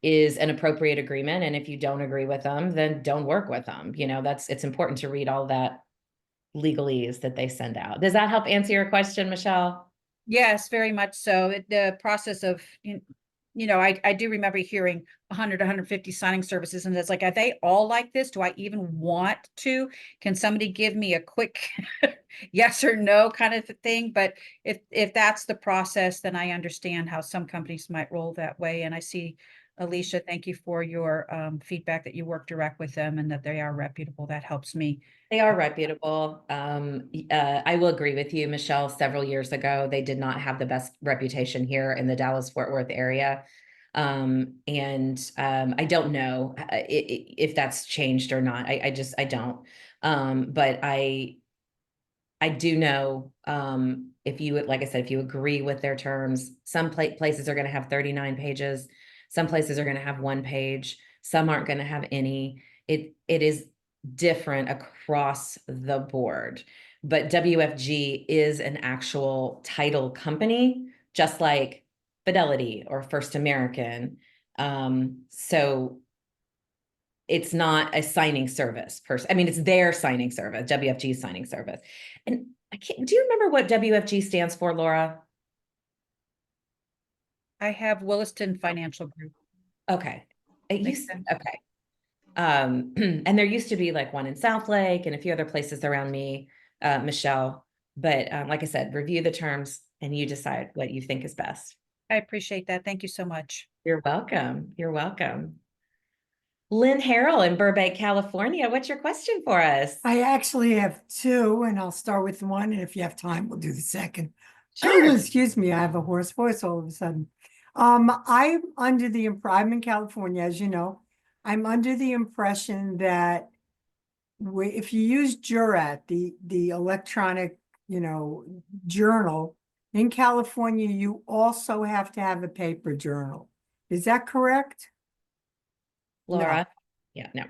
is an appropriate agreement. And if you don't agree with them, then don't work with them. It's important to read all that legalese that they send out. Does that help answer your question, Michelle? Yes, very much so. The process of, I do remember hearing 100, 150 signing services, and it's like, are they all like this? Do I even want to? Can somebody give me a quick yes or no kind of thing? But if that's the process, then I understand how some companies might roll that way. And I see, Alicia, thank you for your feedback that you work direct with them and that they are reputable. That helps me. They are reputable. I will agree with you, Michelle. Several years ago, they did not have the best reputation here in the Dallas-Fort Worth area. I don't know if that's changed or not. I don't. But I do know, if you, like I said, if you agree with their terms, some places are going to have 39 pages. Some places are going to have 1 page. Some aren't going to have any. It is different across the board, but WFG is an actual title company, just like Fidelity or First American. So it's not a signing service person. I mean, it's their signing service, WFG signing service. And do you remember what WFG stands for, Laura? I have Williston Financial Group. Okay. Okay. And there used to be like one in South Lake and a few other places around me, Michelle. But like I said, review the terms and you decide what you think is best. I appreciate that. Thank you so much. You're welcome. You're welcome. Lynn Harrell in Burbank, California. What's your question for us? I actually have 2, and I'll start with one, and if you have time, we'll do the second. Sure. Excuse me, I have a hoarse voice all of a sudden. I'm I'm in California, as you know. I'm under the impression that if you use Jurat, the electronic, journal, in California, you also have to have a paper journal. Is that correct? Laura? Yeah, no,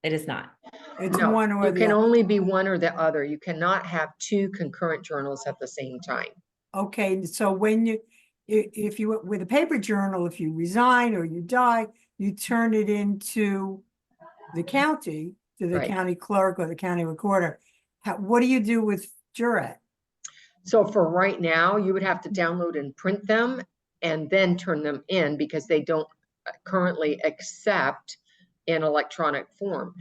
it is not. It's No, one or you the can other. only be one or the other. You cannot have 2 concurrent journals at the same time. Okay, so when if you, with a paper journal, if you resign or you die, you turn it into the county, to the Right. county clerk or the county recorder. What do you do with Jurat? So for right now, you would have to download and print them and then turn them in because they don't currently accept in electronic form.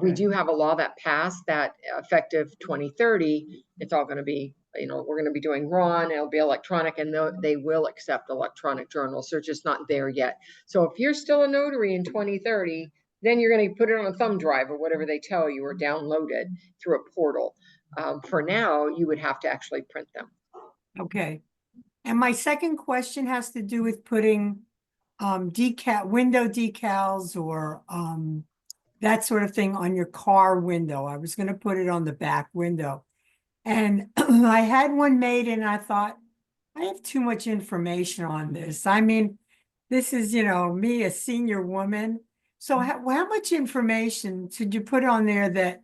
We do have a law that passed that effective 2030, it's all going to be, we're going to be doing RON, it'll be electronic, and they will accept electronic journals. They're just not there yet. So if you're still a notary in 2030, then you're going to put it on a thumb drive or whatever they tell you, or download it through a portal. For now, you would have to actually print them. Okay. And my second question has to do with putting window decals or that sort of thing on your car window. I was going to put it on the back window. And I had one made and I thought, I have too much information on this. I mean, this is, me, a senior woman. So how much information should you put on there that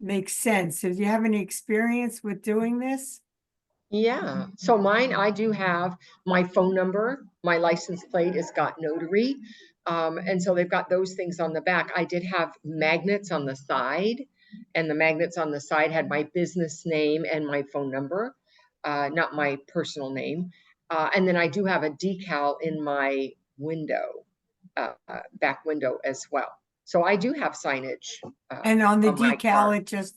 makes sense? Do you have any experience with doing this? Yeah, so mine, I do have my phone number, my license plate is got Notary. And so they've got those things on the back. I did have magnets on the side, and the magnets on the side had my business name and my phone number, not my personal name. And then I do have a decal in my window, back window as well. So I do have signage. And on the my car. decal, it just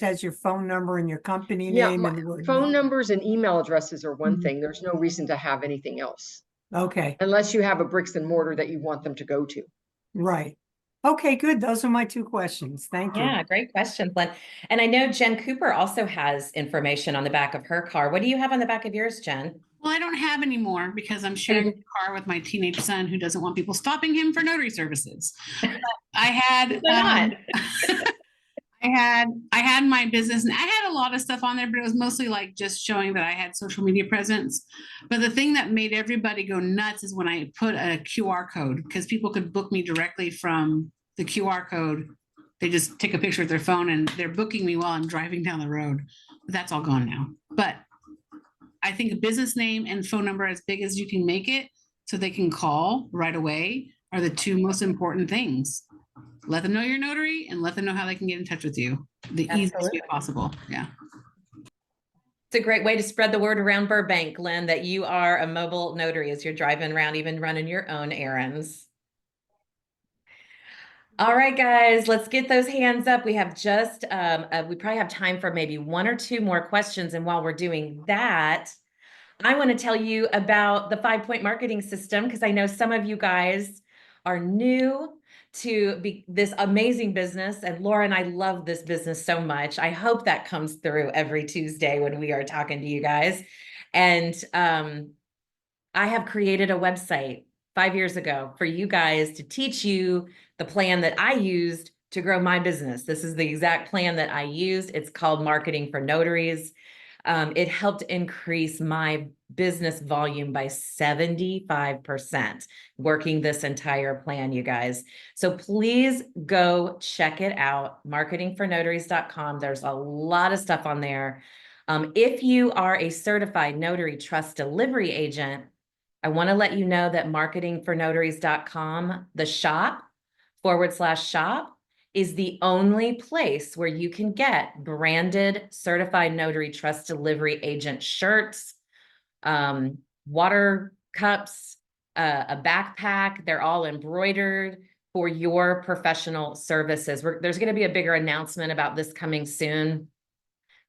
has your phone number and your company Yeah, name and the word. phone numbers and email addresses are one Mhm. thing. There's no reason to have anything else, Okay, unless you have a bricks and mortar that you want them to go to. right. Okay, good. Those are my two questions. Thank you. Yeah, great question, Glenn. And I know Jen Cooper also has information on the back of her car. What do you have on the back of yours, Jen? Well, I don't have any more because I'm sharing a car with my teenage son who doesn't want people stopping him for notary services. But I had, I had my business and I had a lot of stuff on there, but it was mostly like just showing that I had social media presence. But the thing that made everybody go nuts is when I put a QR code, because people could book me directly from the QR code. They just take a picture of their phone and they're booking me while I'm driving down the road. But that's all gone now. But I think a business name and phone number as big as you can make it so they can call right away are the two most important things. Let them know you're notary and let them know how they can get in touch with you the easiest way possible. Yeah. It's a great way to spread the word around Burbank, Glenn, that you are a mobile notary as you're driving around, even running your own errands. All right, guys, let's get those hands up. We have just, we probably have time for maybe one or two more questions. And while we're doing that, I want to tell you about the 5-point marketing system, because I know some of you guys are new to this amazing business. And Laura and I love this business so much. I hope that comes through every Tuesday when we are talking to you guys. And I have created a website 5 years ago for you guys to teach you the plan that I used to grow my business. This is the exact plan that I used. It's called Marketing for Notaries. It helped increase my business volume by 75% working this entire plan, you guys. So please go check it out, marketingfornotaries.com. There's a lot of stuff on there. If you are a certified notary trust delivery agent, I want to let you know that marketingfornotaries.com, the shop /shop, is the only place where you can get branded certified notary trust delivery agent shirts, water cups, a backpack. They're all embroidered for your professional services. There's going to be a bigger announcement about this coming soon.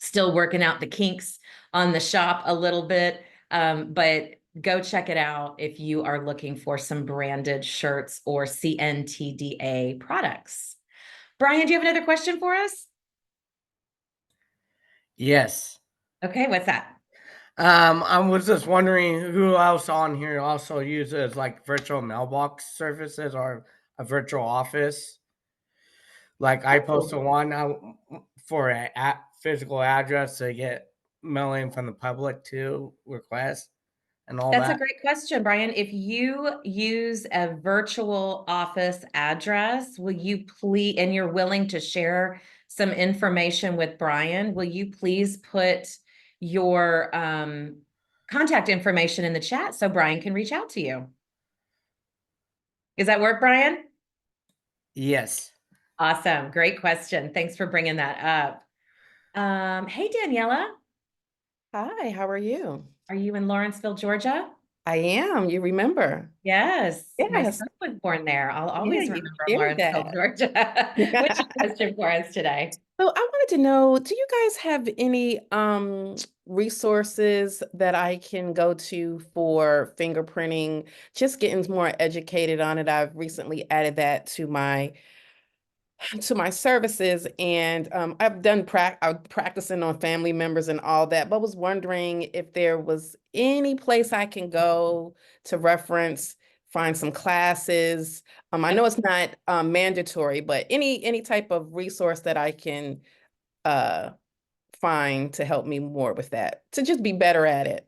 Still working out the kinks on the shop a little bit, but go check it out if you are looking for some branded shirts or CNTDA products. Brian, do you have another question for us? Yes. Okay, what's that? I was just wondering who else on here also uses like virtual mailbox services or a virtual office. Like I posted one out for a physical address to get mailing from the public to request and all That's that. a great question, Brian. If you use a virtual office address, will you please, and you're willing to share some information with Brian, will you please put your contact information in the chat so Brian can reach out to you? Does that work, Brian? Yes. Awesome. Great question. Thanks for bringing that up. Hey, Daniela. Hi, how are you? Are you in Lawrenceville, Georgia? I am. You remember? Yes. My Yes. son was born there. I'll Yeah, always you remember shared Lawrenceville, that. Georgia. What's your question for us today? So I wanted to know, do you guys have any resources that I can go to for fingerprinting, just getting more educated on it. I've recently added that to my services, and I've done I'm practicing on family members and all that, but was wondering if there was any place I can go to reference, find some classes. I know it's not mandatory, but any type of resource that I can find to help me more with that, to just be better at it.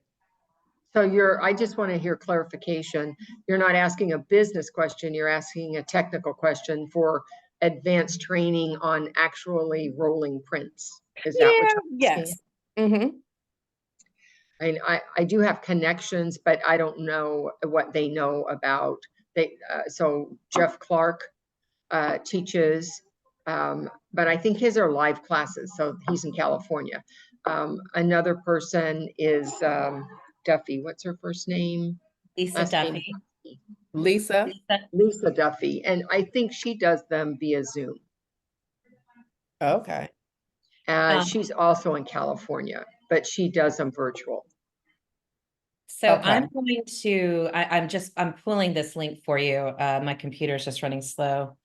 So I just want to hear clarification. You're not asking a business question, you're asking a technical question for advanced training on actually rolling prints. Is that what you're asking? Yes. Mm-hmm. I do have connections, but I don't know what they know about. So Jeff Clark teaches, but I think his are live classes, so he's in California. Another person is Duffy. What's her first name? Lisa Last name? Duffy. Lisa. Lisa Duffy, and I think she does them via Zoom. Okay. She's also in California, but she does them virtual. So Okay. I'm going to, I'm pulling this link for you. My computer is just running slow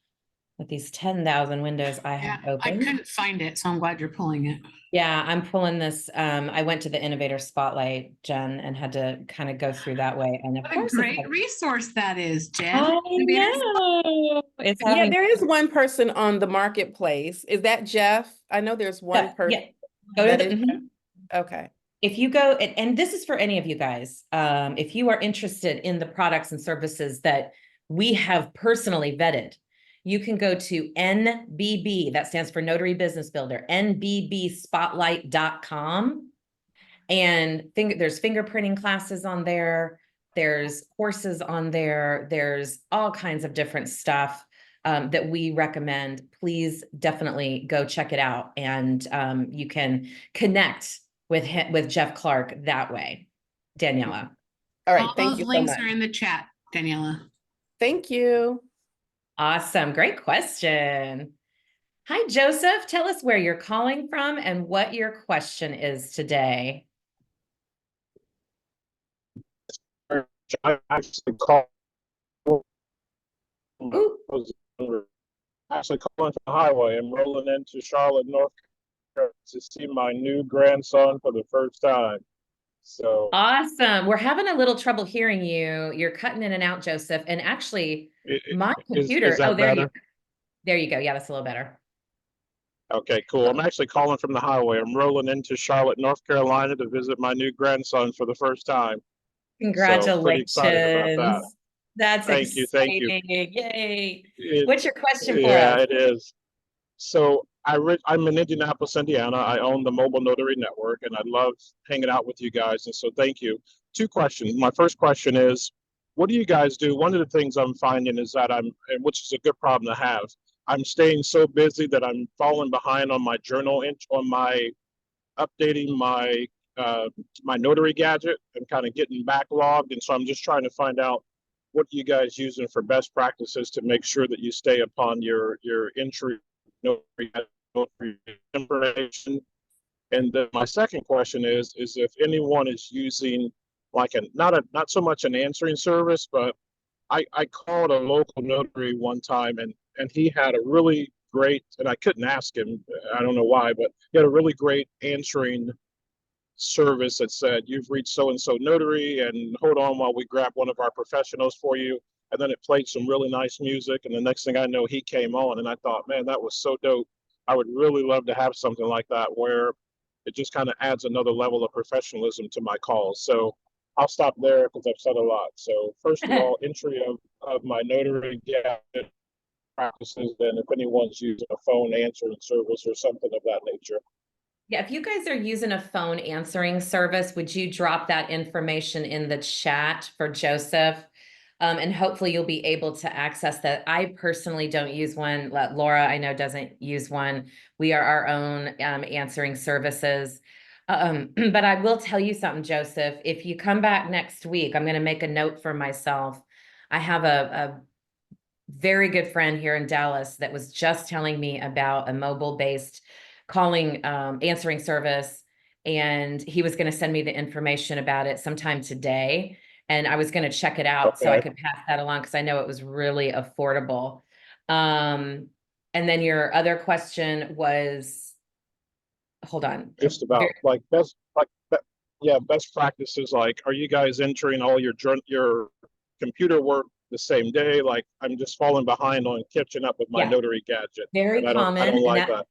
with these 10,000 windows I have I open. couldn't find it, so I'm glad you're pulling it. Yeah, I'm pulling this. I went to the Innovator Spotlight, Jen, and had to kind of go through that way. And of What a course, great resource that is, Jen. I Innovator know. It's Yeah, having, there is one person on the marketplace. Is that Jeff? I know there's one person. yeah. Go to that the, is mhm. Okay. If you go, and this is for any of you guys, if you are interested in the products and services that we have personally vetted, you can go to NBB, that stands for Notary Business Builder, nbbspotlight.com. And there's fingerprinting classes on there. There's courses on there. There's all kinds of different stuff that we recommend. Please definitely go check it out. And you can connect with Jeff Clark that way. Daniela. All right. All Thank those you so links much. are in the chat, Daniela. Thank you. Awesome. Great question. Hi, Joseph. Tell us where you're calling from and what your question is today. I actually called. Ooh. Actually calling from the highway. I'm rolling into Charlotte, North Carolina to see my new grandson for the first time. So Awesome. We're having a little trouble hearing you. You're cutting in and out, Joseph. And actually, my computer, is that better? There you go. Yeah, that's a little better. Okay, cool. I'm actually calling from the highway. I'm rolling into Charlotte, North Carolina to visit my new grandson for the first time. Congratulations. So pretty excited about that. That's Thank exciting. you. Yay. What's your question for Yeah, us? it is. So I'm in Indianapolis, Indiana. I own the Mobile Notary Network, and I love hanging out with you guys. And so thank you. Two questions. My first question is, what do you guys do? One of the things I'm finding is that which is a good problem to have, I'm staying so busy that I'm falling behind on my on my updating my notary gadget and kind of getting backlogged. And so I'm just trying to find out what you guys using for best practices to make sure that you stay upon your entry notary information. And then my second question is if anyone is using like not so much an answering service, but I called a local notary one time and he had a really great, and I couldn't ask him, I don't know why, but he had a really great answering service that said, you've reached so-and-so notary and hold on while we grab one of our professionals for you. And then it played some really nice music. And the next thing I know, he came on and I thought, man, that was so dope. I would really love to have something like that where it just kind of adds another level of professionalism to my calls. So I'll stop there because I've said a lot. So first of all, entry of my notary gadget practices, then if anyone's using a phone answering service or something of that nature. Yeah, if you guys are using a phone answering service, would you drop that information in the chat for Joseph? And hopefully you'll be able to access that. I personally don't use one. Laura, I know, doesn't use one. We are our own answering services. But I will tell you something, Joseph. If you come back next week, I'm going to make a note for myself. I have a very good friend here in Dallas that was just telling me about a mobile-based calling answering service. and he was going to send me the information about it sometime today. And I was going to check it out so I Okay. could pass that along because I know it was really affordable. And then your other question was, hold on. Just about like best practices. Like, are you guys entering all your computer work the same day? Like, I'm just falling behind on catching up with my Yeah. notary gadget. Very and I common. don't And like that, that.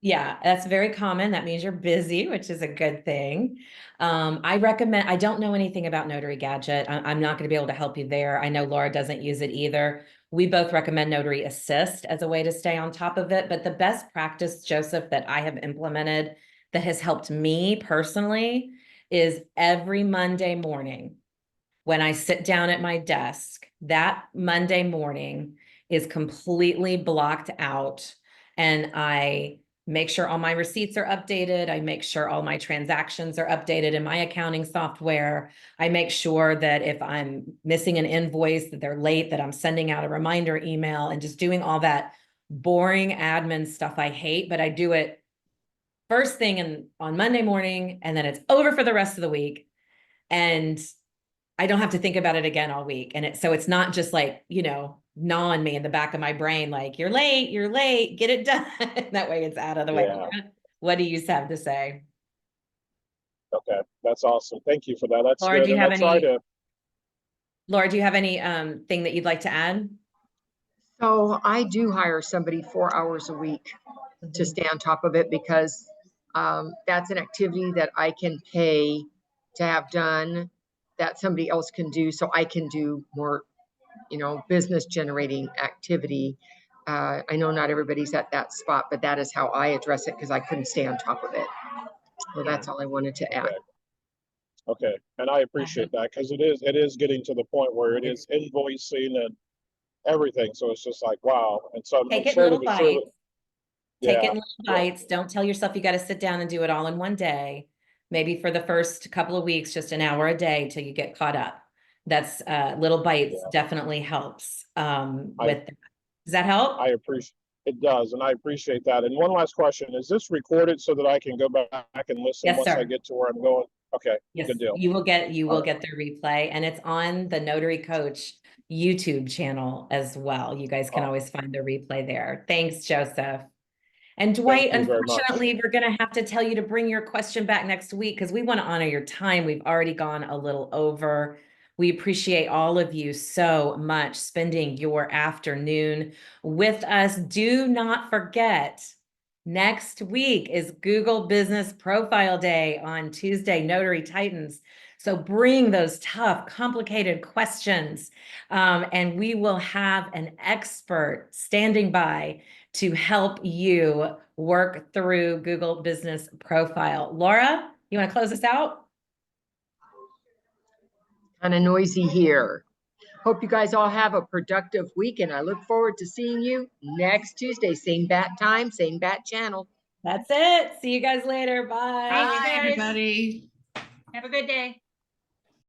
yeah, that's very common. That means you're busy, which is a good thing. I recommend, I don't know anything about Notary Gadget. I'm not going to be able to help you there. I know Laura doesn't use it either. We both recommend Notary Assist as a way to stay on top of it. But the best practice, Joseph, that I have implemented that has helped me personally is every Monday morning when I sit down at my desk, that Monday morning is completely blocked out, and I make sure all my receipts are updated. I make sure all my transactions are updated in my accounting software. I make sure that if I'm missing an invoice, that they're late, that I'm sending out a reminder email and just doing all that boring admin stuff I hate, but I do it first thing on Monday morning, and then it's over for the rest of the week. And I don't have to think about it again all week. And so it's not just like, gnawing me in the back of my brain, like you're late, get it done. That way it's out of the way. Yeah. What do you have to say? Okay, that's awesome. Thank you for that. That's Laura, good. do you And have I try any, to. Laura, do you have any thing that you'd like to add? So I do hire somebody 4 hours a week to stay on top of it because that's an activity that I can pay to have done that somebody else can do, so I can do more, business generating activity. I know not everybody's at that spot, but that is how I address it because I couldn't stay on top of it. So that's all I wanted to add. Okay, and I appreciate that because it is getting to the point where it is invoicing and everything. So it's just like, wow. And so I'm Take it slowly little but surely. bites. Take it Yeah, in little bites. Don't tell yourself you got to sit down and do it all in one day. Maybe for the first couple of weeks, just an hour a day till you get caught up. That's little bites definitely helps with that. Does that help? I appreciate it does, and I appreciate that. And one last question: is this recorded so that I can go back and listen Yes, once I sir. get to where I'm going? Okay, Yes, good deal. you will get All right. the replay, and it's on the Notary Coach YouTube channel as well. You guys can always find the replay there. Thanks, Joseph. And Dwight, Thank you very much. unfortunately, we're going to have to tell you to bring your question back next week because we want to honor your time. We've already gone a little over. We appreciate all of you so much spending your afternoon with us. Do not forget, next week is Google Business Profile Day on Tuesday, Notary Titans. So bring those tough, complicated questions, and we will have an expert standing by to help you work through Google Business Profile. Laura, you want to close us out? Kind of noisy here. Hope you guys all have a productive week, and I look forward to seeing you next Tuesday. Same bat time, same bat channel. That's it. See you guys later. Bye. Thanks, Bye, guys. everybody. Have a good day.